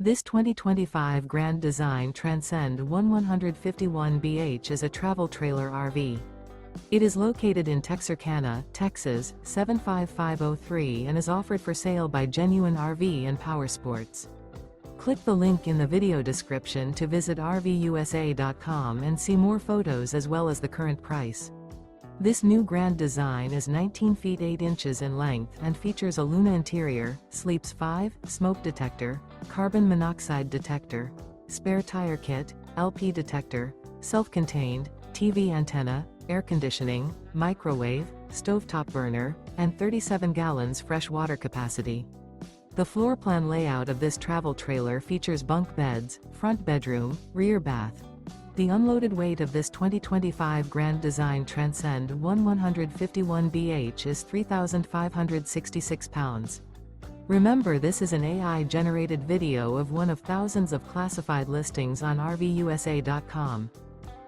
This 2025 Grand Design Transcend One 151BH is a travel trailer RV. It is located in Texarkana, Texas, 75503 and is offered for sale by Genuine RV and Powersports. Click the link in the video description to visit RVUSA.com and see more photos as well as the current price. This new Grand Design is 19 feet 8 inches in length and features a Luna interior, sleeps 5, smoke detector, carbon monoxide detector, spare tire kit, LP detector, self-contained, TV antenna, air conditioning, microwave, stovetop burner, and 37 gallons fresh water capacity. The floor plan layout of this travel trailer features bunk beds, front bedroom, rear bath. The unloaded weight of this 2025 Grand Design Transcend One 151BH is 3,566 pounds. Remember, this is an AI-generated video of one of thousands of classified listings on RVUSA.com.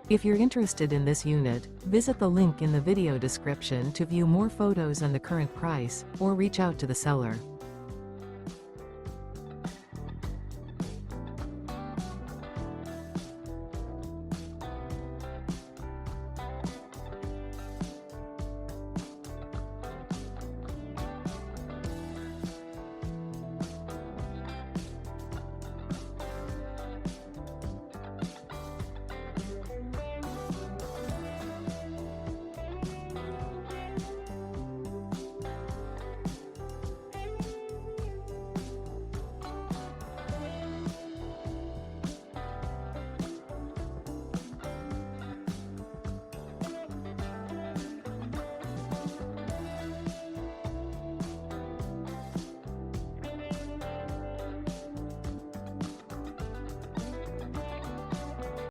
If you're interested in this unit, visit the link in the video description to view more photos and the current price, or reach out to the seller.